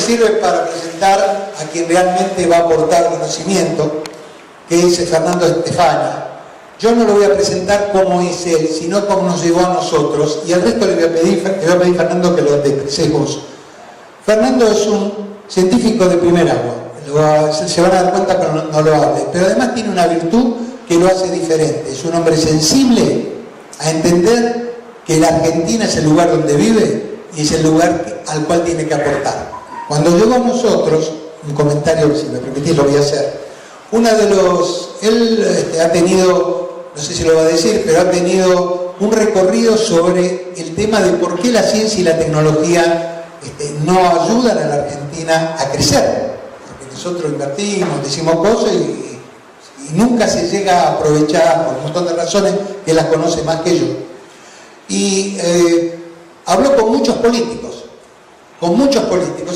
sirve para presentar a quien realmente va a aportar conocimiento, que es Fernando Stefani. Yo no lo voy a presentar como es él, sino como nos llegó a nosotros, y al resto le voy a pedir, Fernando, que lo expreses vos. Fernando es un científico de primer agua, se van a dar cuenta cuando no lo hable, pero además tiene una virtud que lo hace diferente. Es un hombre sensible a entender que la Argentina es el lugar donde vive y es el lugar al cual tiene que aportar. Cuando llegó a nosotros, un comentario, si me permitís lo voy a hacer, él ha tenido, no sé si lo va a decir, pero ha tenido un recorrido sobre el tema de por qué la ciencia y la tecnología no ayudan a la Argentina a crecer. Porque nosotros invertimos, decimos cosas y nunca se llega a aprovechar por un montón de razones que las conoce más que yo. Y habló con muchos políticos,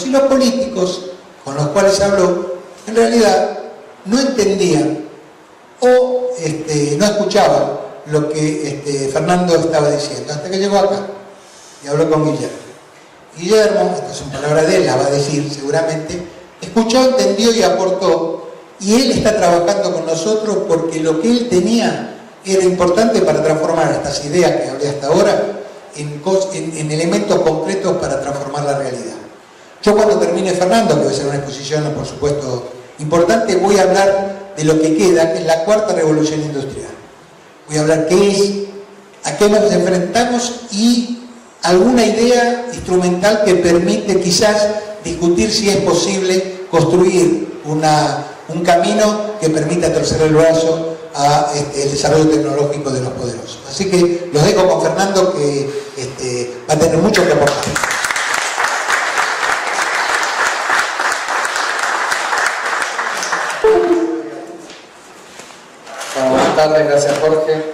y los políticos con los cuales habló, en realidad no entendían o no escuchaban lo que Fernando estaba diciendo, hasta que llegó acá y habló con Guillermo. Guillermo, estas son palabras de él, las va a decir seguramente, escuchó, entendió y aportó, y él está trabajando con nosotros porque lo que él tenía era importante para transformar estas ideas que hablé hasta ahora en elementos concretos para transformar la realidad. Yo cuando termine, Fernando, que va a ser una exposición, por supuesto, importante, voy a hablar de lo que queda, que es la cuarta revolución industrial. Voy a hablar qué es, a qué nos enfrentamos y alguna idea instrumental que permite quizás discutir si es posible construir un camino que permita torcer el brazo a el desarrollo tecnológico de los poderosos. Así que los dejo con Fernando, que va a tener mucho que aportar. Buenas tardes, gracias Jorge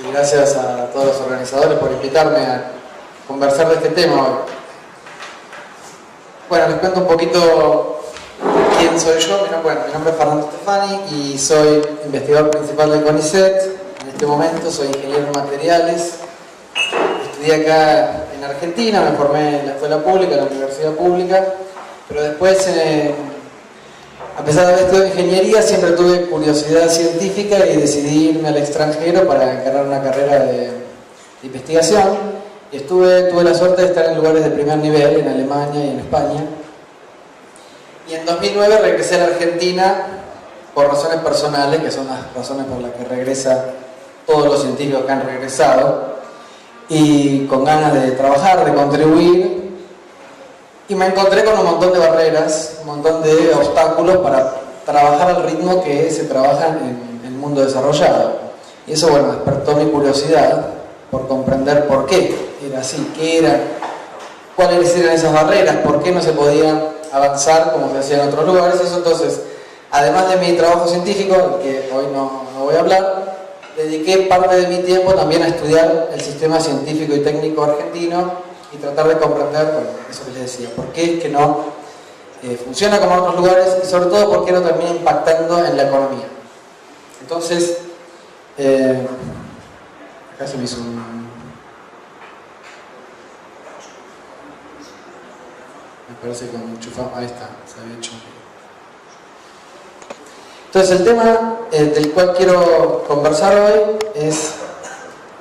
y gracias a todos los organizadores por invitarme a conversar de este tema hoy. Bueno, les cuento un poquito quién soy yo. Mi nombre es Fernando Stefani y soy investigador principal del CONICET. En este momento soy ingeniero en materiales. Estudié acá en Argentina, me formé en la escuela pública, en la universidad pública, pero después, a pesar de haber estudiado ingeniería, siempre tuve curiosidad científica y decidí irme al extranjero para encarar una carrera de investigación. Y tuve la suerte de estar en lugares de primer nivel, en Alemania y en España. Y en 2009 regresé a la Argentina por razones personales, que son las razones por las que regresa todos los científicos que han regresado, y con ganas de trabajar, de contribuir. Y me encontré con un montón de barreras, un montón de obstáculos para trabajar al ritmo que se trabaja en el mundo desarrollado. Y eso, bueno, despertó mi curiosidad por comprender por qué era así, cuáles eran esas barreras, por qué no se podía avanzar como se hacía en otros lugares. Eso, entonces, además de mi trabajo científico, del que hoy no voy a hablar, dediqué parte de mi tiempo también a estudiar el sistema científico y técnico argentino y tratar de comprender, bueno, eso que les decía, por qué es que no funciona como en otros lugares y sobre todo por qué no termina impactando en la economía. Entonces, acá se me hizo me parece que mucho ahí está, se había hecho. Entonces el tema del cual quiero conversar hoy es,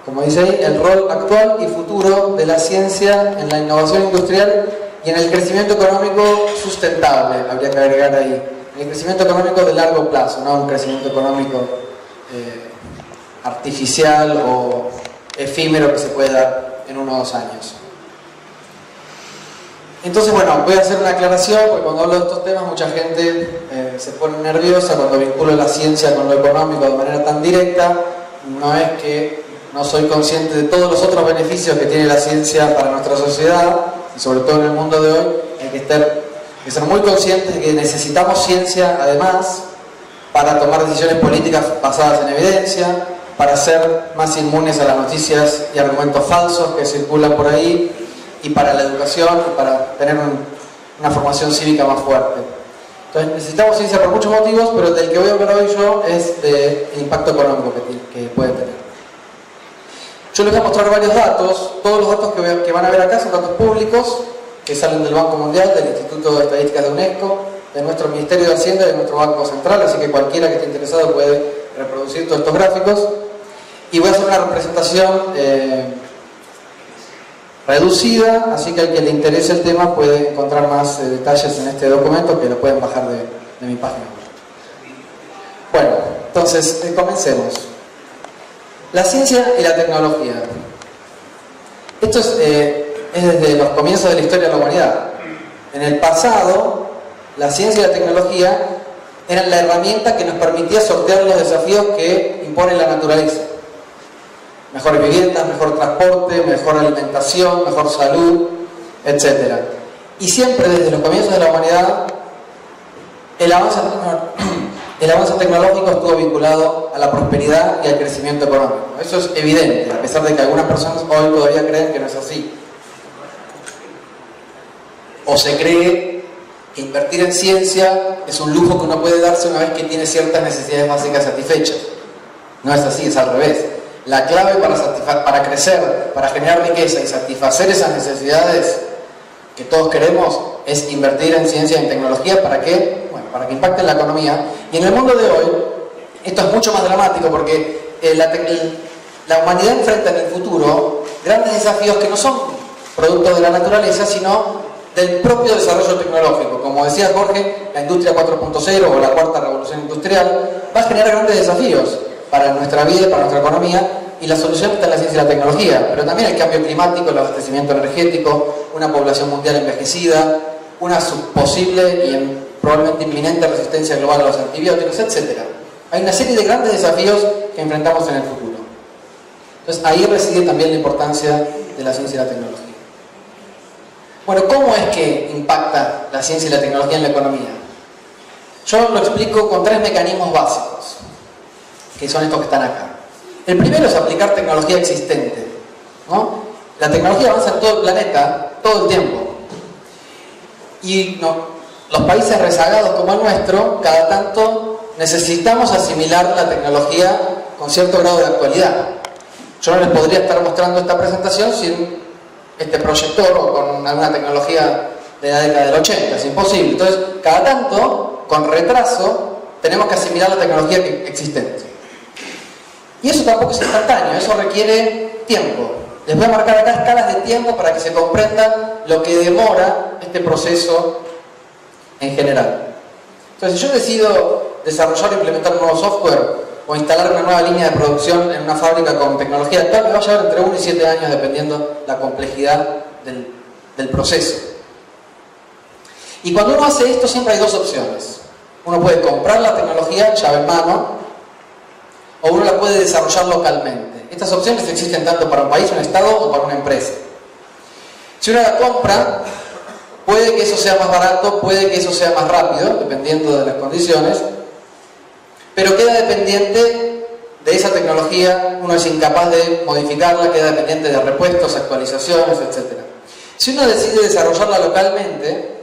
como dice ahí, el rol actual y futuro de la ciencia en la innovación industrial y en el crecimiento económico sustentable, habría que agregar ahí. El crecimiento económico de largo plazo, no un crecimiento económico artificial o efímero que se puede dar en 1 o 2 años. Entonces, bueno, voy a hacer una aclaración, porque cuando hablo de estos temas mucha gente se pone nerviosa cuando vinculo la ciencia con lo económico de manera tan directa. No es que no soy consciente de todos los otros beneficios que tiene la ciencia para nuestra sociedad, y sobre todo en el mundo de hoy, hay que ser muy conscientes de que necesitamos ciencia, además, para tomar decisiones políticas basadas en evidencia, para ser más inmunes a las noticias y argumentos falsos que circulan por ahí, y para la educación, y para tener una formación cívica más fuerte. Entonces necesitamos ciencia por muchos motivos, pero del que voy a hablar hoy yo es del impacto económico que puede tener. Yo les voy a mostrar varios datos. Todos los datos que van a ver acá son datos públicos, que salen del Banco Mundial, del Instituto de Estadísticas de UNESCO, de nuestro Ministerio de Hacienda y de nuestro Banco Central, así que cualquiera que esté interesado puede reproducir todos estos gráficos. Y voy a hacer una representación reducida, así que al que le interese el tema puede encontrar más detalles en este documento, que lo pueden bajar de mi página web. Bueno, entonces comencemos. La ciencia y la tecnología. Esto es desde los comienzos de la historia de la humanidad. En el pasado, la ciencia y la tecnología eran la herramienta que nos permitía sortear los desafíos que impone la naturaleza. Mejores viviendas, mejor transporte, mejor alimentación, mejor salud, etc. Y siempre desde los comienzos de la humanidad, el avance tecnológico estuvo vinculado a la prosperidad y al crecimiento económico. Eso es evidente, a pesar de que algunas personas hoy todavía creen que no es así. O se cree que invertir en ciencia es un lujo que uno puede darse una vez que tiene ciertas necesidades básicas satisfechas. No es así, es al revés. La clave para crecer, para generar riqueza y satisfacer esas necesidades que todos queremos es invertir en ciencia y en tecnología. ¿Para qué? Bueno, para que impacte la economía. Y en el mundo de hoy, esto es mucho más dramático porque la humanidad enfrenta en el futuro grandes desafíos que no son producto de la naturaleza, sino del propio desarrollo tecnológico. Como decía Jorge, la industria 4.0 o la cuarta revolución industrial va a generar grandes desafíos para nuestra vida y para nuestra economía, y la solución está en la ciencia y la tecnología, pero también el cambio climático, el abastecimiento energético, una población mundial envejecida, una posible y probablemente inminente resistencia global a los antibióticos, etc. Hay una serie de grandes desafíos que enfrentamos en el futuro. Entonces ahí reside también la importancia de la ciencia y la tecnología. Bueno, ¿cómo es que impacta la ciencia y la tecnología en la economía? Yo lo explico con 3 mecanismos básicos, que son estos que están acá. El primero es aplicar tecnología existente, ¿no? La tecnología avanza en todo el planeta, todo el tiempo. Y los países rezagados como el nuestro, cada tanto necesitamos asimilar la tecnología con cierto grado de actualidad. Yo no les podría estar mostrando esta presentación sin este proyector o con alguna tecnología de la década del 80, es imposible. Entonces, cada tanto, con retraso, tenemos que asimilar la tecnología existente. Y eso tampoco es instantáneo, eso requiere tiempo. Les voy a marcar acá escalas de tiempo para que se comprenda lo que demora este proceso en general. Entonces, si yo decido desarrollar o implementar un nuevo software o instalar una nueva línea de producción en una fábrica con tecnología actual, me va a llevar entre 1 y 7 años dependiendo la complejidad del proceso. Y cuando uno hace esto siempre hay 2 opciones. Uno puede comprar la tecnología llave en mano, o uno la puede desarrollar localmente. Estas opciones existen tanto para un país, un estado o para una empresa. Si uno la compra, puede que eso sea más barato, puede que eso sea más rápido, dependiendo de las condiciones, pero queda dependiente de esa tecnología, uno es incapaz de modificarla, queda dependiente de repuestos, actualizaciones, etc. Si uno decide desarrollarla localmente,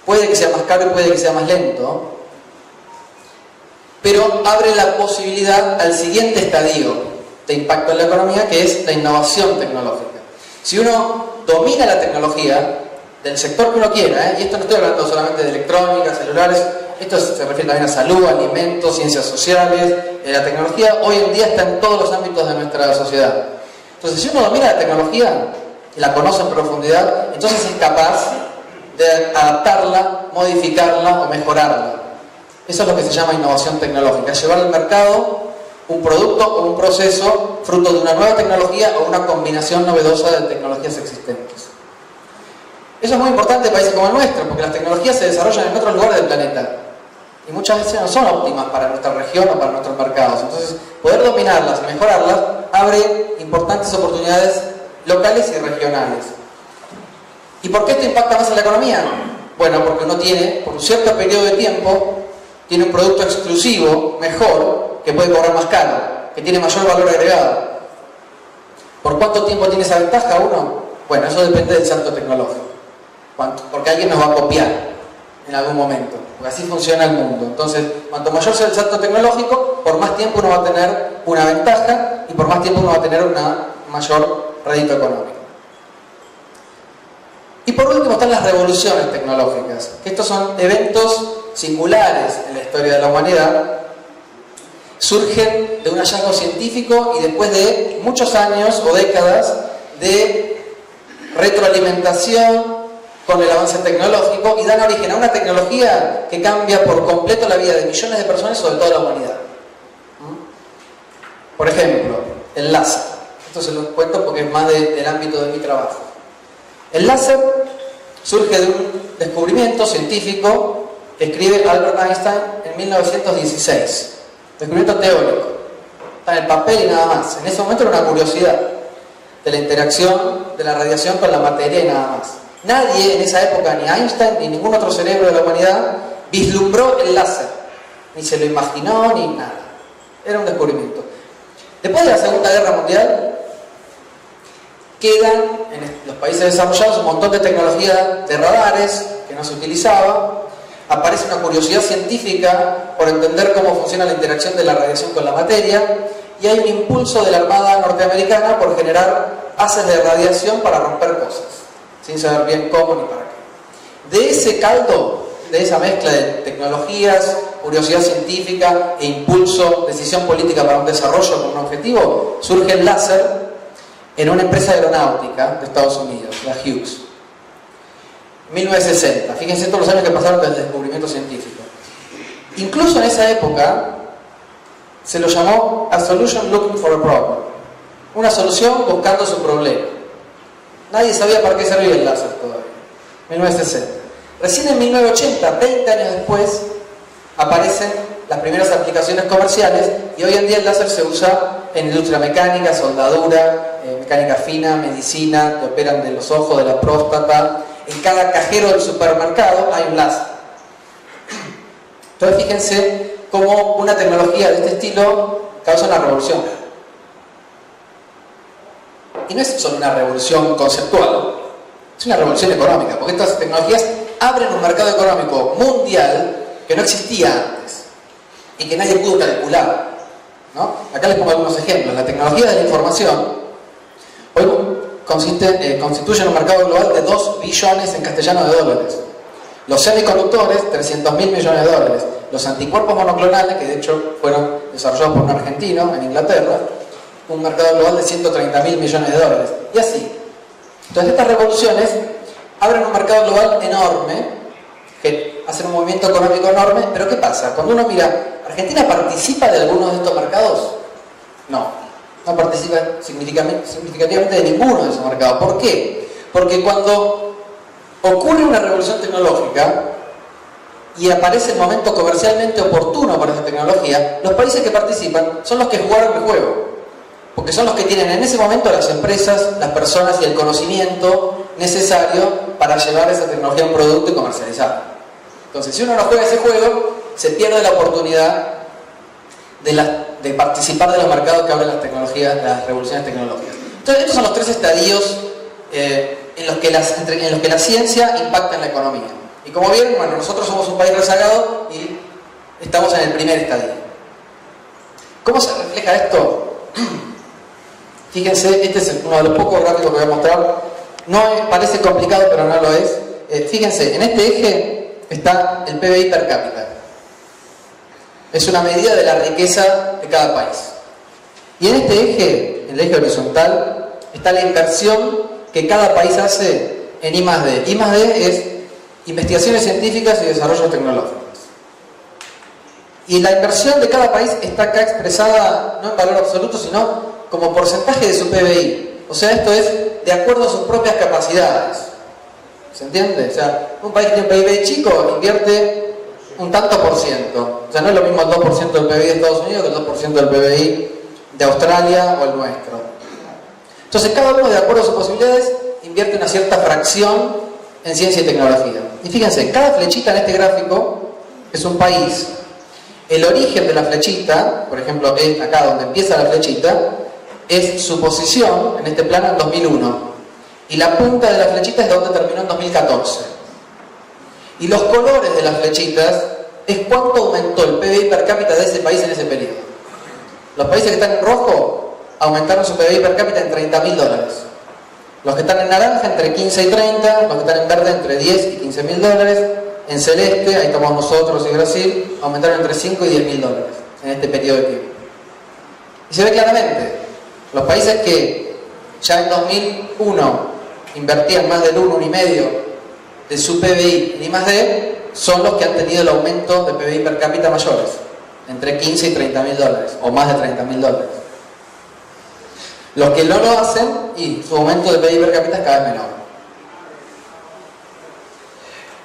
puede que sea más caro y puede que sea más lento, pero abre la posibilidad al siguiente estadio de impacto en la economía, que es la innovación tecnológica. Si uno domina la tecnología del sector que uno quiera, y esto no estoy hablando solamente de electrónica, celulares, esto se refiere también a salud, alimentos, ciencias sociales, la tecnología hoy en día está en todos los ámbitos de nuestra sociedad. Entonces, si uno domina la tecnología y la conoce en profundidad, entonces es capaz de adaptarla, modificarla o mejorarla. Eso es lo que se llama innovación tecnológica, llevar al mercado un producto o un proceso fruto de una nueva tecnología o una combinación novedosa de tecnologías existentes. Eso es muy importante en países como el nuestro, porque las tecnologías se desarrollan en otros lugares del planeta y muchas veces no son óptimas para nuestra región o para nuestros mercados. Entonces, poder dominarlas y mejorarlas abre importantes oportunidades locales y regionales. ¿Y por qué esto impacta más en la economía? Bueno, porque uno tiene, por un cierto periodo de tiempo, tiene un producto exclusivo, mejor, que puede cobrar más caro, que tiene mayor valor agregado. ¿Por cuánto tiempo tiene esa ventaja uno? Bueno, eso depende del salto tecnológico. Porque alguien nos va a copiar en algún momento, porque así funciona el mundo. Entonces, cuanto mayor sea el salto tecnológico, por más tiempo uno va a tener una ventaja y por más tiempo uno va a tener un mayor rédito económico. Y por último están las revoluciones tecnológicas, que estos son eventos singulares en la historia de la humanidad, surgen de un hallazgo científico y después de muchos años o décadas de retroalimentación con el avance tecnológico y dan origen a una tecnología que cambia por completo la vida de millones de personas sobre toda la humanidad. Por ejemplo, el láser. Esto se lo cuento porque es más del ámbito de mi trabajo. El láser surge de un descubrimiento científico que escribe Albert Einstein en 1916. Descubrimiento teórico. Está en el papel y nada más. En ese momento era una curiosidad de la interacción de la radiación con la materia y nada más. Nadie en esa época, ni Einstein ni ningún otro cerebro de la humanidad, vislumbró el láser. Ni se lo imaginó ni nada. Era un descubrimiento. Después de la Segunda Guerra Mundial, quedan en los países desarrollados un montón de tecnología de radares que no se utilizaba. Aparece una curiosidad científica por entender cómo funciona la interacción de la radiación con la materia, y hay un impulso de la Armada norteamericana por generar haces de radiación para romper cosas, sin saber bien cómo ni para qué. De ese caldo, de esa mezcla de tecnologías, curiosidad científica e impulso, decisión política para un desarrollo con un objetivo, surge el láser en una empresa aeronáutica de Estados Unidos, la Hughes. 1960. Fíjense todos los años que pasaron desde el descubrimiento científico. Incluso en esa época se lo llamó A Solution Looking for a Problem. Una solución buscando su problema. Nadie sabía para qué servía el láser todavía. 1960. Recién en 1980, 20 años después, aparecen las primeras aplicaciones comerciales y hoy en día el láser se usa en industria mecánica, soldadura, mecánica fina, medicina, te operan de los ojos, de la próstata. En cada cajero del supermercado hay un láser. Entonces fíjense cómo una tecnología de este estilo causa una revolución. Y no es solo una revolución conceptual, es una revolución económica, porque estas tecnologías abren un mercado económico mundial que no existía antes y que nadie pudo calcular, ¿no? Acá les pongo algunos ejemplos. La tecnología de la información hoy constituye un mercado global de 2 billones en castellano de dólares. Los semiconductores, 300.000 millones de dólares. Los anticuerpos monoclonales, que de hecho fueron desarrollados por un argentino en Inglaterra, un mercado global de 130.000 millones de dólares. Y así. Entonces estas revoluciones abren un mercado global enorme, que hacen un movimiento económico enorme, pero ¿qué pasa? Cuando uno mira, ¿Argentina participa de alguno de estos mercados? No participa significativamente de ninguno de esos mercados. ¿Por qué? Porque cuando ocurre una revolución tecnológica y aparece el momento comercialmente oportuno para esa tecnología, los países que participan son los que jugaron el juego, porque son los que tienen en ese momento las empresas, las personas y el conocimiento necesario para llevar esa tecnología a un producto y comercializarlo. Entonces, si uno no juega ese juego, se pierde la oportunidad de participar de los mercados que abren las tecnologías, las revoluciones tecnológicas. Entonces, estos son los 3 estadios en los que la ciencia impacta en la economía. Y como vieron, bueno, nosotros somos un país rezagado y estamos en el primer estadio. ¿Cómo se refleja esto? Fíjense, este es uno de los pocos gráficos que voy a mostrar. Parece complicado, pero no lo es. Fíjense, en este eje está el PBI per cápita. Es una medida de la riqueza de cada país. Y en este eje, en el eje horizontal, está la inversión que cada país hace en I+D. I+D es investigaciones científicas y desarrollos tecnológicos. Y la inversión de cada país está acá expresada no en valor absoluto, sino como porcentaje de su PBI. O sea, esto es de acuerdo a sus propias capacidades. ¿Se entiende? O sea, un país que tiene un PIB chico invierte un tanto por ciento. O sea, no es lo mismo el 2% del PBI de Estados Unidos que el 2% del PBI de Australia o el nuestro. Entonces, cada uno, de acuerdo a sus posibilidades, invierte una cierta fracción en ciencia y tecnología. Y fíjense, cada flechita en este gráfico es un país. El origen de la flechita, por ejemplo, es acá donde empieza la flechita, es su posición en este plano en 2001. Y la punta de la flechita es de donde terminó en 2014. Y los colores de las flechitas es cuánto aumentó el PBI per cápita de ese país en ese periodo. Los países que están en rojo aumentaron su PBI per cápita en $30.000. Los que están en naranja entre 15 y 30, los que están en verde entre 10 y 15 mil dólares. En celeste, ahí estamos nosotros y Brasil, aumentaron entre 5 y 10 mil dólares en este periodo de tiempo. Y se ve claramente, los países que ya en 2001 invertían más del 1,5 de su PBI en I+D, son los que han tenido el aumento de PBI per cápita mayores, entre 15 y 30 mil dólares, o más de 30 mil dólares. Los que no lo hacen, y su aumento de PBI per cápita es cada vez menor.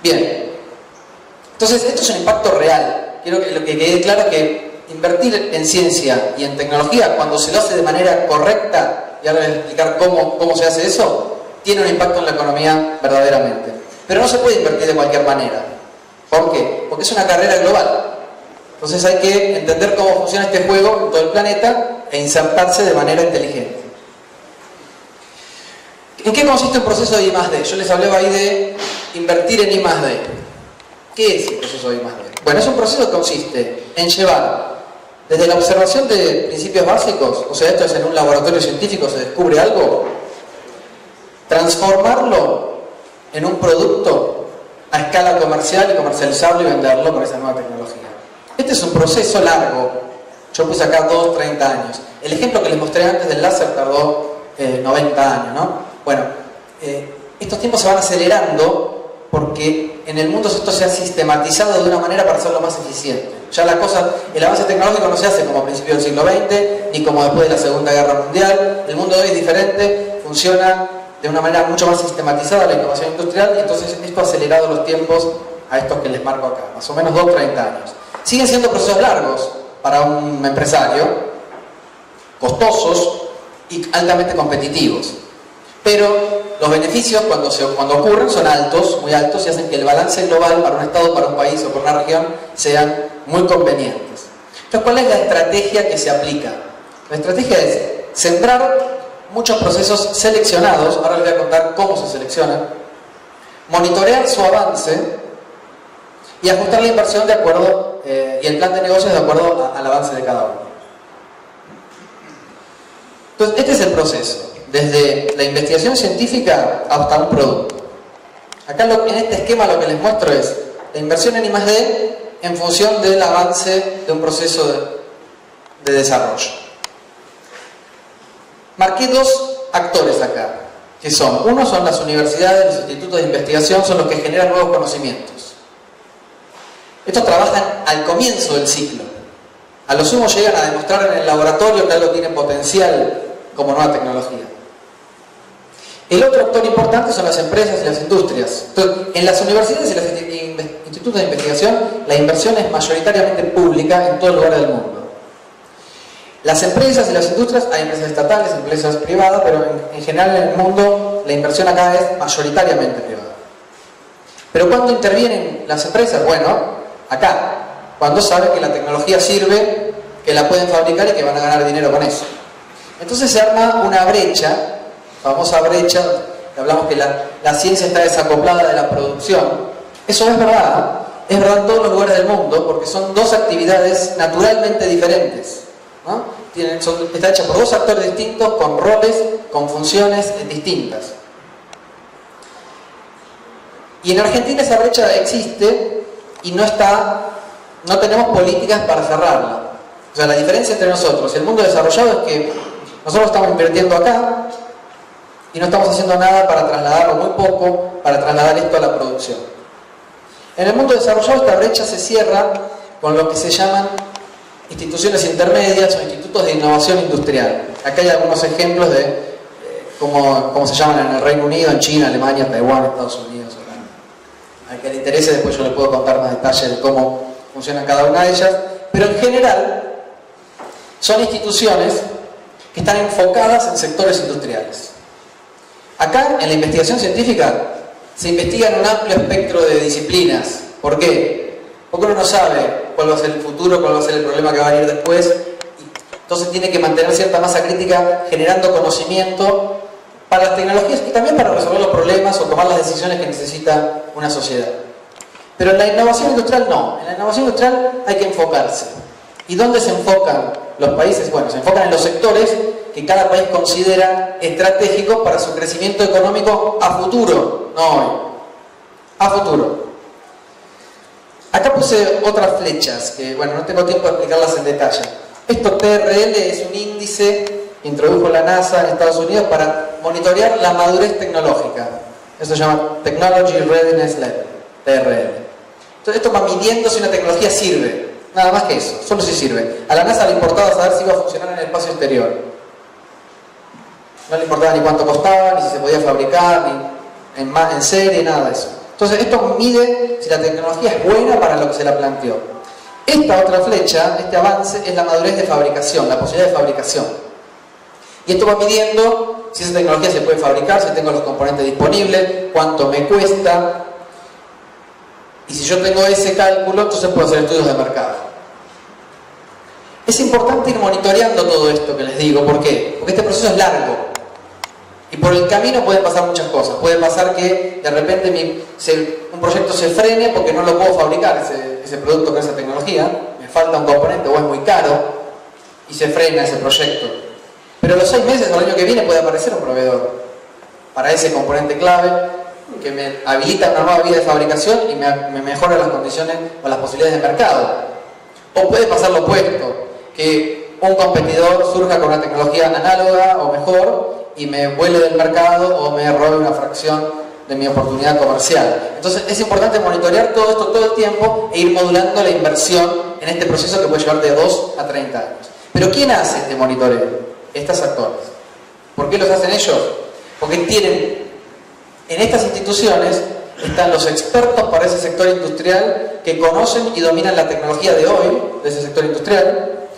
Bien, entonces esto es un impacto real. Quiero que lo que quede claro que invertir en ciencia y en tecnología, cuando se lo hace de manera correcta, y ahora les voy a explicar cómo se hace eso, tiene un impacto en la economía verdaderamente. Pero no se puede invertir de cualquier manera. ¿Por qué? Porque es una carrera global. Entonces hay que entender cómo funciona este juego en todo el planeta e insertarse de manera inteligente. ¿En qué consiste un proceso de I+D? Yo les hablaba ahí de invertir en I+D. ¿Qué es el proceso de I+D? Bueno, es un proceso que consiste en llevar desde la observación de principios básicos, o sea, esto es en un laboratorio científico, se descubre algo, transformarlo en un producto a escala comercial y comercializarlo y venderlo con esa nueva tecnología. Este es un proceso largo. Yo puse acá 30 años. El ejemplo que les mostré antes del láser tardó 90 años, ¿no? Bueno, estos tiempos se van acelerando porque en el mundo esto se ha sistematizado de una manera para hacerlo más eficiente. Ya la cosa, el avance tecnológico no se hace como a principios del siglo XX, ni como después de la Segunda Guerra Mundial. El mundo de hoy es diferente, funciona de una manera mucho más sistematizada la innovación industrial, y entonces esto ha acelerado los tiempos a estos que les marco acá, más o menos 30 años. Siguen siendo procesos largos para un empresario, costosos y altamente competitivos. Pero los beneficios cuando ocurren son altos, muy altos, y hacen que el balance global para un estado, para un país o para una región sean muy convenientes. Entonces, ¿cuál es la estrategia que se aplica? La estrategia es sembrar muchos procesos seleccionados, ahora les voy a contar cómo se seleccionan, monitorear su avance y ajustar la inversión de acuerdo y el plan de negocios de acuerdo al avance de cada uno. Entonces, este es el proceso, desde la investigación científica hasta un producto. Acá en este esquema lo que les muestro es la inversión en I+D en función del avance de un proceso de desarrollo. Marqué dos actores acá, que uno son las universidades, los institutos de investigación, son los que generan nuevos conocimientos. Estos trabajan al comienzo del ciclo. A lo sumo llegan a demostrar en el laboratorio que algo tiene potencial como nueva tecnología. El otro actor importante son las empresas y las industrias. Entonces, en las universidades y los institutos de investigación, la inversión es mayoritariamente pública en todos los lugares del mundo. Las empresas y las industrias, hay empresas estatales, empresas privadas, pero en general en el mundo la inversión acá es mayoritariamente privada. Pero ¿cuándo intervienen las empresas? Bueno, acá, cuando saben que la tecnología sirve, que la pueden fabricar y que van a ganar dinero con eso. Entonces se arma una brecha, famosa brecha, que hablamos que la ciencia está desacoplada de la producción. Eso es verdad en todos los lugares del mundo, porque son dos actividades naturalmente diferentes, ¿no? Está hecha por dos actores distintos, con roles, con funciones distintas. Y en Argentina esa brecha existe y no tenemos políticas para cerrarla. O sea, la diferencia entre nosotros y el mundo desarrollado es que nosotros estamos invirtiendo acá y no estamos haciendo nada para trasladarlo, muy poco, para trasladar esto a la producción. En el mundo desarrollado esta brecha se cierra con lo que se llaman instituciones intermedias o institutos de innovación industrial. Acá hay algunos ejemplos de cómo se llaman en el Reino Unido, en China, Alemania, Taiwán, Estados Unidos. Al que le interese, después yo le puedo contar más detalles de cómo funcionan cada una de ellas. Pero en general son instituciones que están enfocadas en sectores industriales. Acá, en la investigación científica, se investiga en un amplio espectro de disciplinas. ¿Por qué? Porque uno no sabe cuál va a ser el futuro, cuál va a ser el problema que va a venir después. Entonces tiene que mantener cierta masa crítica generando conocimiento para las tecnologías y también para resolver los problemas o tomar las decisiones que necesita una sociedad. Pero en la innovación industrial no. En la innovación industrial hay que enfocarse. ¿Y dónde se enfocan los países? Bueno, se enfocan en los sectores que cada país considera estratégicos para su crecimiento económico a futuro, no hoy, a futuro. Acá puse otras flechas, que bueno, no tengo tiempo de explicarlas en detalle. Esto TRL es un índice que introdujo la NASA en Estados Unidos para monitorear la madurez tecnológica. Eso se llama Technology Readiness Level, TRL. Entonces esto va midiendo si una tecnología sirve, nada más que eso, solo si sirve. A la NASA le importaba saber si iba a funcionar en el espacio exterior. No le importaba ni cuánto costaba, ni si se podía fabricar, ni en serie, nada de eso. Entonces esto mide si la tecnología es buena para lo que se la planteó. Esta otra flecha, este avance, es la madurez de fabricación, la posibilidad de fabricación. Y esto va midiendo si esa tecnología se puede fabricar, si tengo los componentes disponibles, cuánto me cuesta. Y si yo tengo ese cálculo, entonces puedo hacer estudios de mercado. Es importante ir monitoreando todo esto que les digo. ¿Por qué? Porque este proceso es largo. Y por el camino pueden pasar muchas cosas. Puede pasar que de repente un proyecto se frene porque no lo puedo fabricar, ese producto con esa tecnología. Me falta un componente o es muy caro y se frena ese proyecto. Pero a los 6 meses o el año que viene puede aparecer un proveedor para ese componente clave que me habilita una nueva vía de fabricación y me mejora las condiciones o las posibilidades de mercado. O puede pasar lo opuesto, que un competidor surja con una tecnología análoga o mejor y me vuele del mercado o me robe una fracción de mi oportunidad comercial. Entonces es importante monitorear todo esto todo el tiempo e ir modulando la inversión en este proceso que puede llevar de 2 a 30 años. Pero ¿quién hace este monitoreo? Estos actores. ¿Por qué los hacen ellos? Porque en estas instituciones están los expertos para ese sector industrial que conocen y dominan la tecnología de hoy, de ese sector industrial.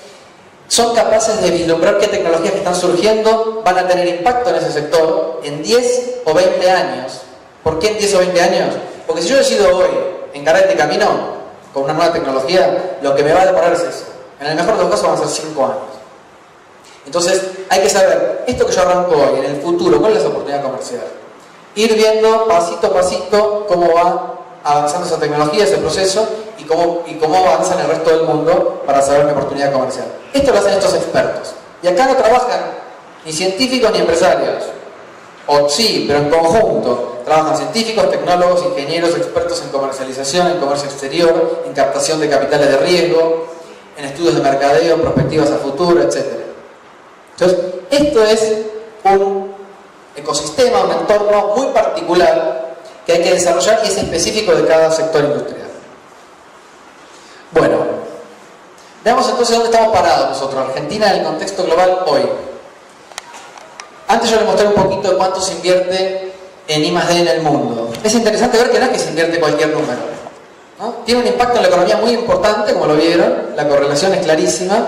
Son capaces de vislumbrar qué tecnologías que están surgiendo van a tener impacto en ese sector en 10 o 20 años. ¿Por qué en 10 o 20 años? Porque si yo decido hoy encarar este camino con una nueva tecnología, lo que me va a deparar es eso. En el mejor de los casos van a ser 5 años. Entonces hay que saber, esto que yo arranco hoy, en el futuro, ¿cuál es la oportunidad comercial? Ir viendo pasito a pasito cómo va avanzando esa tecnología, ese proceso, y cómo avanza en el resto del mundo para saber mi oportunidad comercial. Esto lo hacen estos expertos. Y acá no trabajan ni científicos ni empresarios. O sí, pero en conjunto. Trabajan científicos, tecnólogos, ingenieros, expertos en comercialización, en comercio exterior, en captación de capitales de riesgo, en estudios de mercadeo, perspectivas a futuro, etc. Entonces, esto es un ecosistema, un entorno muy particular que hay que desarrollar y es específico de cada sector industrial. Bueno, veamos entonces dónde estamos parados nosotros, Argentina, en el contexto global hoy. Antes yo les mostré un poquito de cuánto se invierte en I+D en el mundo. Es interesante ver que no es que se invierte cualquier número, ¿no? Tiene un impacto en la economía muy importante, como lo vieron, la correlación es clarísima,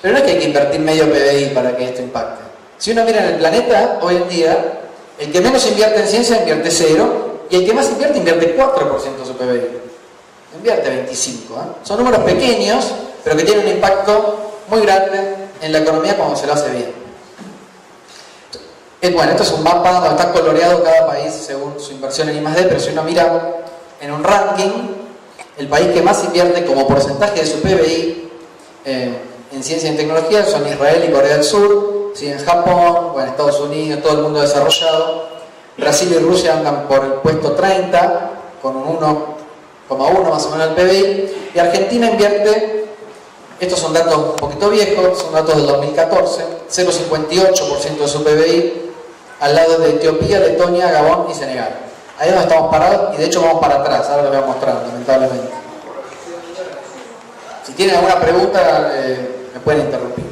pero no es que hay que invertir medio PBI para que esto impacte. Si uno mira en el planeta, hoy en día, el que menos invierte en ciencia invierte 0, y el que más invierte 4% de su PBI. Invierte 25. Son números pequeños, pero que tienen un impacto muy grande en la economía cuando se lo hace bien. Bueno, esto es un mapa donde está coloreado cada país según su inversión en I+D, pero si uno mira en un ranking, el país que más invierte como porcentaje de su PBI en ciencia y tecnología son Israel y Corea del Sur. Sí, en Japón, bueno, Estados Unidos, todo el mundo desarrollado. Brasil y Rusia andan por el puesto 30, con un 1,1 más o menos del PBI. Y Argentina invierte, estos son datos un poquito viejos, son datos del 2014, 0,58% de su PBI, al lado de Etiopía, Letonia, Gabón y Senegal. Ahí es donde estamos parados y de hecho vamos para atrás, ahora lo voy a mostrar, lamentablemente. Si tienen alguna pregunta, me pueden interrumpir.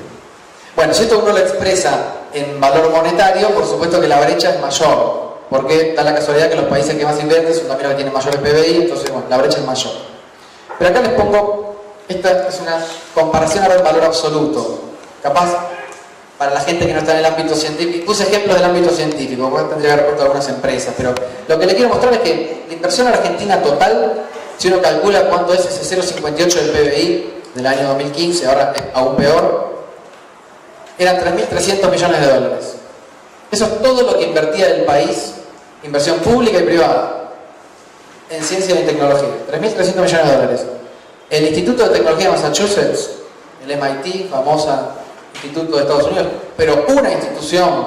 Bueno, si esto uno lo expresa en valor monetario, por supuesto que la brecha es mayor, porque da la casualidad que los países que más invierten son también los que tienen mayores PBI, entonces bueno, la brecha es mayor. Pero acá les pongo, esta es una comparación ahora en valor absoluto. Capaz, para la gente que no está en el ámbito científico, puse ejemplos del ámbito científico, porque tendría que haber puesto algunas empresas, pero lo que le quiero mostrar es que la inversión argentina total, si uno calcula cuánto es ese 0,58 del PBI del año 2015, ahora es aún peor, eran 3.300 millones de dólares. Eso es todo lo que invertía el país, inversión pública y privada, en ciencia y tecnología. 3.300 millones de dólares. El Instituto de Tecnología de Massachusetts, el MIT, famosa instituto de Estados Unidos, pero una institución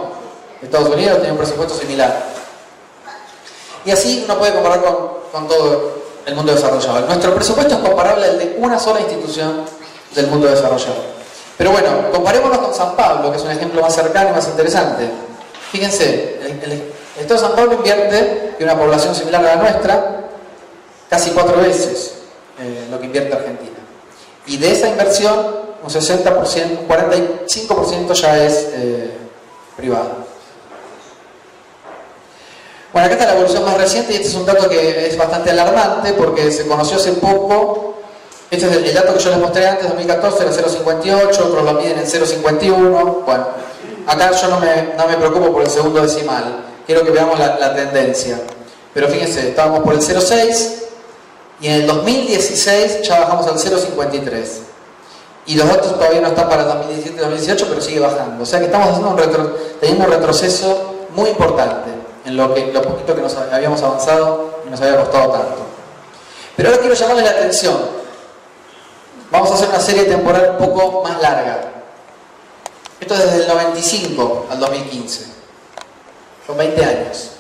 de Estados Unidos tiene un presupuesto similar. Y así uno puede comparar con todo el mundo desarrollado. Nuestro presupuesto es comparable al de una sola institución del mundo desarrollado. Pero bueno, comparémonos con San Pablo, que es un ejemplo más cercano y más interesante. Fíjense, el Estado de San Pablo invierte de una población similar a la nuestra casi 4 veces lo que invierte Argentina. Y de esa inversión, un 60%, un 45% ya es privado. Bueno, acá está la evolución más reciente y este es un dato que es bastante alarmante porque se conoció hace poco. Este es el dato que yo les mostré antes, 2014 era 0,58, otros lo miden en 0,51. Bueno, acá yo no me preocupo por el segundo decimal, quiero que veamos la tendencia. Pero fíjense, estábamos por el 0,6 y en el 2016 ya bajamos al 0,53. Y los datos todavía no están para el 2017-2018, pero sigue bajando. O sea que estamos teniendo un retroceso muy importante en lo poquito que nos habíamos avanzado y nos había costado tanto. Pero ahora quiero llamarles la atención. Vamos a hacer una serie temporal un poco más larga. Esto es desde el 95 al 2015. Son 20 años.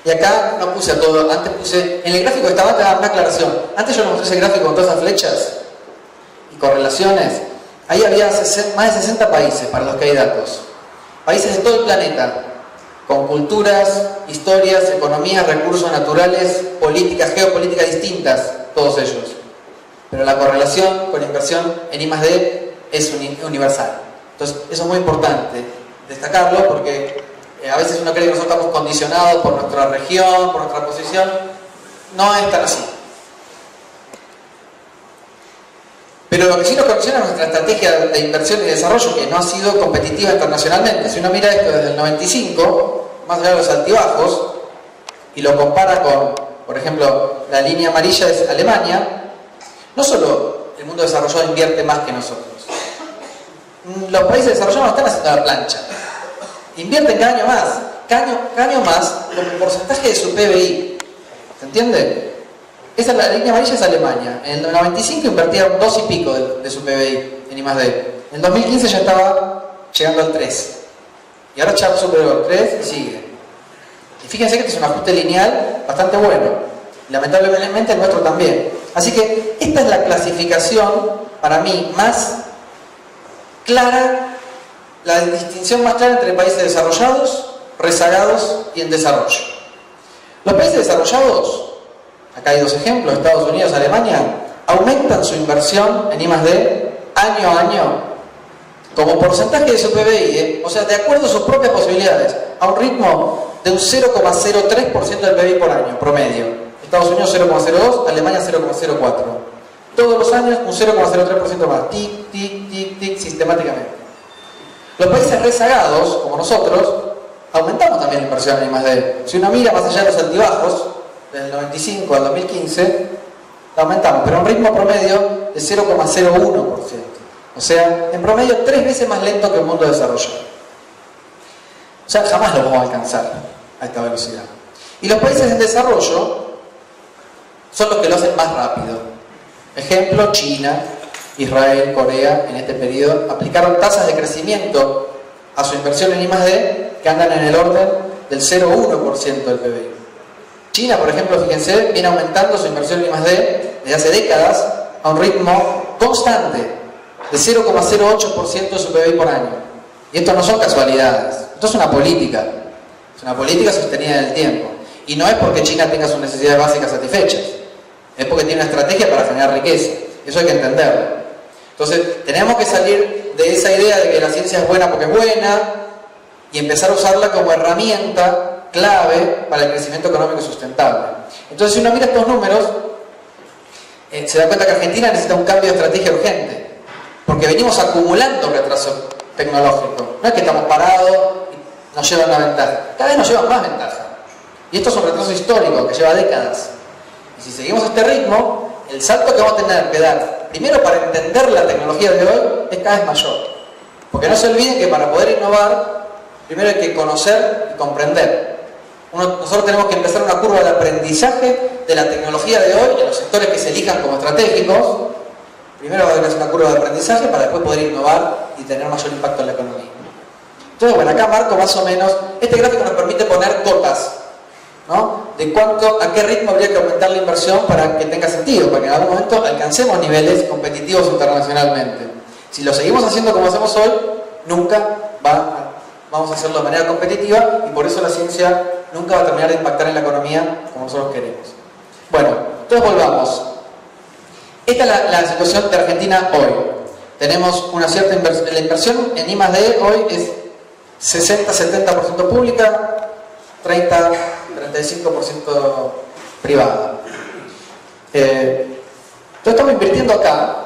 Y acá no puse a todo, antes puse... En el gráfico que estaba antes, una aclaración. Antes yo les mostré ese gráfico con todas esas flechas y correlaciones. Ahí había más de 60 países para los que hay datos. Países de todo el planeta, con culturas, historias, economías, recursos naturales, políticas, geopolíticas distintas, todos ellos. Pero la correlación con inversión en I+D es universal. Entonces, eso es muy importante destacarlo porque a veces uno cree que nosotros estamos condicionados por nuestra región, por nuestra posición. No es tan así. Pero lo que sí nos condiciona es nuestra estrategia de inversión y desarrollo, que no ha sido competitiva internacionalmente. Si uno mira esto desde el 95, más allá de los altibajos, y lo compara con, por ejemplo, la línea amarilla es Alemania, no solo el mundo desarrollado invierte más que nosotros. Los países desarrollados no están haciendo la plancha. Invierten cada año más. Cada año más como porcentaje de su PBI. ¿Se entiende? Esa es la línea amarilla, es Alemania. En el 95 invertía un 2 y pico de su PBI en I+D. En el 2015 ya estaba llegando al 3. Y ahora ya superó el 3 y sigue. Y fíjense que este es un ajuste lineal bastante bueno. Lamentablemente el nuestro también. Así que esta es la clasificación, para mí, más clara, la distinción más clara entre países desarrollados, rezagados y en desarrollo. Los países desarrollados, acá hay dos ejemplos, Estados Unidos, Alemania, aumentan su inversión en I+D año a año como porcentaje de su PBI, o sea, de acuerdo a sus propias posibilidades, a un ritmo de un 0,03% del PBI por año, promedio. Estados Unidos 0,02, Alemania 0,04. Todos los años un 0,03% más, tic, tic, tic, tic, sistemáticamente. Los países rezagados, como nosotros, aumentamos también la inversión en I+D. Si uno mira más allá de los altibajos, desde el 95 al 2015, la aumentamos, pero a un ritmo promedio de 0,01%. O sea, en promedio 3 veces más lento que el mundo desarrollado. O sea, jamás lo vamos a alcanzar a esta velocidad. Y los países en desarrollo son los que lo hacen más rápido. Ejemplo, China, Israel, Corea, en este periodo, aplicaron tasas de crecimiento a su inversión en I+D que andan en el orden del 0,1% del PBI. China, por ejemplo, fíjense, viene aumentando su inversión en I+D desde hace décadas a un ritmo constante de 0,08% de su PBI por año. Y esto no son casualidades, esto es una política sostenida en el tiempo. Y no es porque China tenga sus necesidades básicas satisfechas, es porque tiene una estrategia para generar riqueza. Eso hay que entenderlo. Entonces, tenemos que salir de esa idea de que la ciencia es buena porque es buena y empezar a usarla como herramienta clave para el crecimiento económico sustentable. Entonces, si uno mira estos números, se da cuenta que Argentina necesita un cambio de estrategia urgente, porque venimos acumulando retraso tecnológico. No es que estamos parados y nos llevan una ventaja, cada vez nos llevan más ventaja. Y esto es un retraso histórico que lleva décadas. Y si seguimos este ritmo, el salto que vamos a tener que dar, primero para entender la tecnología de hoy, es cada vez mayor. Porque no se olviden que para poder innovar, primero hay que conocer y comprender. Nosotros tenemos que empezar una curva de aprendizaje de la tecnología de hoy, en los sectores que se elijan como estratégicos. Primero va a haber una curva de aprendizaje para después poder innovar y tener mayor impacto en la economía. Entonces, bueno, acá marco más o menos, este gráfico nos permite poner cotas, ¿no? De a qué ritmo habría que aumentar la inversión para que tenga sentido, para que en algún momento alcancemos niveles competitivos internacionalmente. Si lo seguimos haciendo como hacemos hoy, nunca vamos a hacerlo de manera competitiva y por eso la ciencia nunca va a terminar de impactar en la economía como nosotros queremos. Bueno, entonces volvamos. Esta es la situación de Argentina hoy. Tenemos una cierta inversión. La inversión en I+D hoy es 60-70% pública, 30-35% privada. Entonces estamos invirtiendo acá.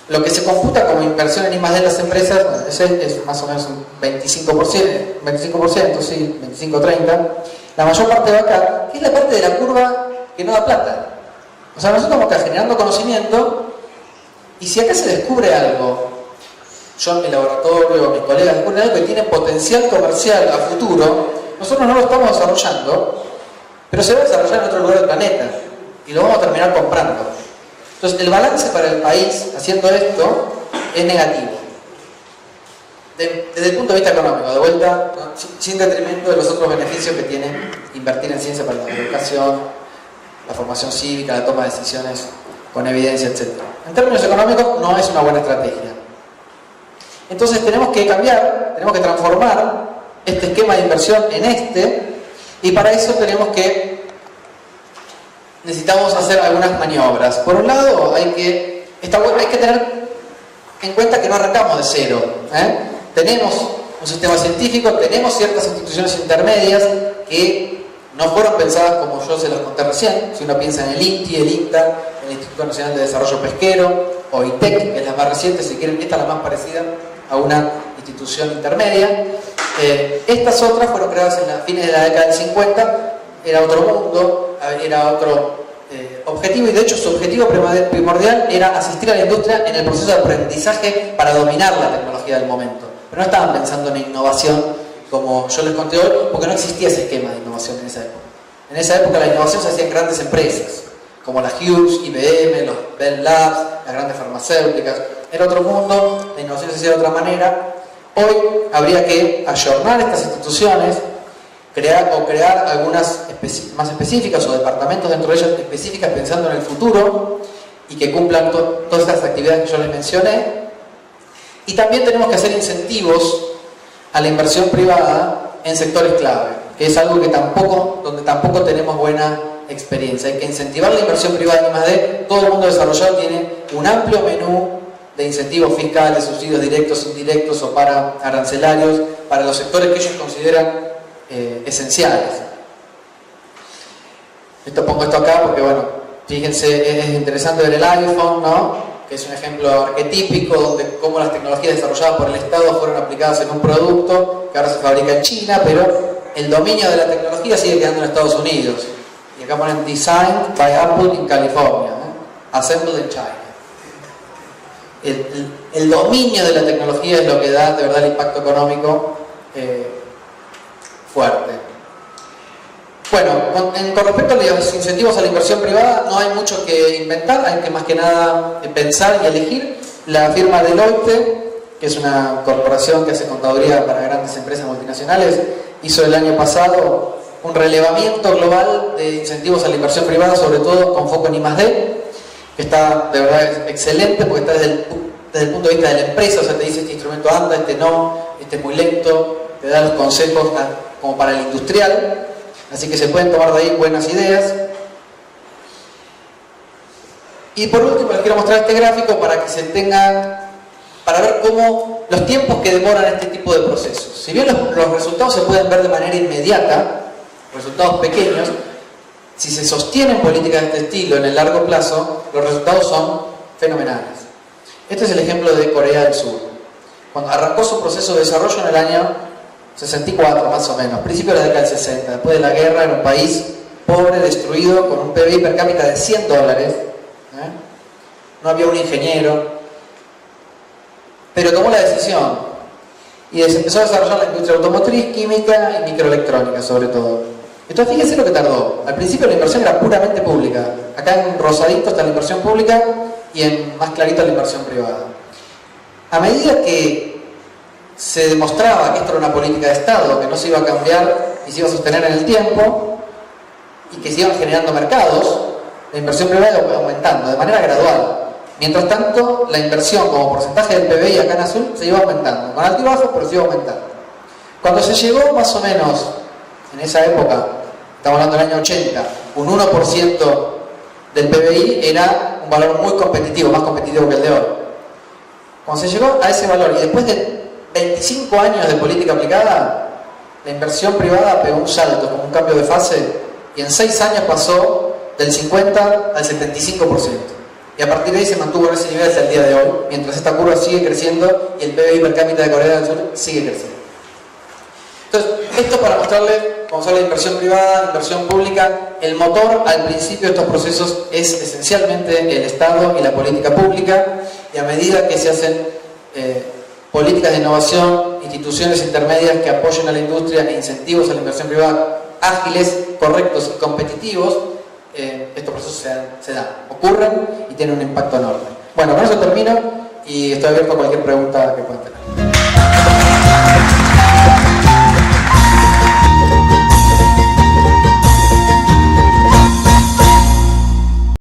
Lo que se computa como inversión en I+D en las empresas, bueno, ese es más o menos un 25%, sí, 25-30%. La mayor parte va acá, que es la parte de la curva que no da plata. O sea, nosotros estamos acá generando conocimiento y si acá se descubre algo, yo en mi laboratorio, mis colegas descubren algo que tiene potencial comercial a futuro, nosotros no lo estamos desarrollando, pero se va a desarrollar en otro lugar del planeta y lo vamos a terminar comprando. Entonces, el balance para el país haciendo esto es negativo. Desde el punto de vista económico, de vuelta, ¿no? Sin detrimento de los otros beneficios que tiene invertir en ciencia para la educación, la formación cívica, la toma de decisiones con evidencia, etc. En términos económicos, no es una buena estrategia. Entonces, tenemos que cambiar, tenemos que transformar este esquema de inversión en y para eso necesitamos hacer algunas maniobras. Por un lado, hay que tener en cuenta que no arrancamos de cero. Tenemos un sistema científico, tenemos ciertas instituciones intermedias que no fueron pensadas como yo se las conté recién. Si uno piensa en el INTI, el INTA, el Instituto Nacional de Desarrollo Pesquero, o ITEC, que es la más reciente, si quieren, esta es la más parecida a una institución intermedia. Estas otras fueron creadas en fines de la década del 50, era otro mundo, era otro objetivo, y de hecho su objetivo primordial era asistir a la industria en el proceso de aprendizaje para dominar la tecnología del momento. Pero no estaban pensando en innovación como yo les conté hoy, porque no existía ese esquema de innovación en esa época. En esa época la innovación se hacía en grandes empresas, como la Hughes, IBM, los Bell Labs, las grandes farmacéuticas. Era otro mundo, la innovación se hacía de otra manera. Hoy habría que ayornar estas instituciones, crear algunas más específicas o departamentos dentro de ellas específicas pensando en el futuro y que cumplan todas estas actividades que yo les mencioné. Y también tenemos que hacer incentivos a la inversión privada en sectores clave, que es algo donde tampoco tenemos buena experiencia. Hay que incentivar la inversión privada en I+D. Todo el mundo desarrollado tiene un amplio menú de incentivos fiscales, subsidios directos, indirectos o para arancelarios, para los sectores que ellos consideran esenciales. Pongo esto acá porque, bueno, fíjense, es interesante ver el iPhone, ¿no? Que es un ejemplo arquetípico donde cómo las tecnologías desarrolladas por el Estado fueron aplicadas en un producto que ahora se fabrica en China, pero el dominio de la tecnología sigue quedando en Estados Unidos. Y acá ponen Designed by Apple in California, Assembled in China. El dominio de la tecnología es lo que da de verdad el impacto económico fuerte. Bueno, con respecto a los incentivos a la inversión privada, no hay mucho que inventar, hay que más que nada pensar y elegir. La firma Deloitte, que es una corporación que hace contaduría para grandes empresas multinacionales, hizo el año pasado un relevamiento global de incentivos a la inversión privada, sobre todo con foco en I+D, que está de verdad excelente porque está desde el punto de vista de la empresa, o sea, te dice este instrumento anda, este no, este es muy lento, te da los consejos como para el industrial. Así que se pueden tomar de ahí buenas ideas. Y por último les quiero mostrar este gráfico para ver cómo los tiempos que demoran este tipo de procesos. Si bien los resultados se pueden ver de manera inmediata, resultados pequeños, si se sostienen políticas de este estilo en el largo plazo, los resultados son fenomenales. Este es el ejemplo de Corea del Sur. Cuando arrancó su proceso de desarrollo en el año 64 más o menos, principio de la década del 60, después de la guerra, era un país pobre, destruido, con un PBI per cápita de $100, no había un ingeniero, pero tomó la decisión y se empezó a desarrollar la industria automotriz, química y microelectrónica sobre todo. Entonces fíjense lo que tardó. Al principio la inversión era puramente pública, acá en rosadito está la inversión pública y en más clarito la inversión privada. A medida que se demostraba que esto era una política de Estado, que no se iba a cambiar y se iba a sostener en el tiempo, y que se iban generando mercados, la inversión privada iba aumentando de manera gradual. Mientras tanto, la inversión como porcentaje del PBI acá en azul se iba aumentando, con altibajos, pero se iba aumentando. Cuando se llegó más o menos, en esa época, estamos hablando del año 80, un 1% del PBI era un valor muy competitivo, más competitivo que el de hoy. Cuando se llegó a ese valor, y después de 25 años de política aplicada, la inversión privada pegó un salto, como un cambio de fase, y en 6 años pasó del 50 al 75%. Y a partir de ahí se mantuvo en ese nivel hasta el día de hoy, mientras esta curva sigue creciendo y el PBI per cápita de Corea del Sur sigue creciendo. Entonces, esto para mostrarle, como se habla de inversión privada, inversión pública, el motor al principio de estos procesos es esencialmente el Estado y la política pública, y a medida que se hacen políticas de innovación, instituciones intermedias que apoyen a la industria e incentivos a la inversión privada ágiles, correctos y competitivos, estos procesos se dan, ocurren y tienen un impacto enorme. Bueno, con eso termino y estoy abierto a cualquier pregunta que puedan tener.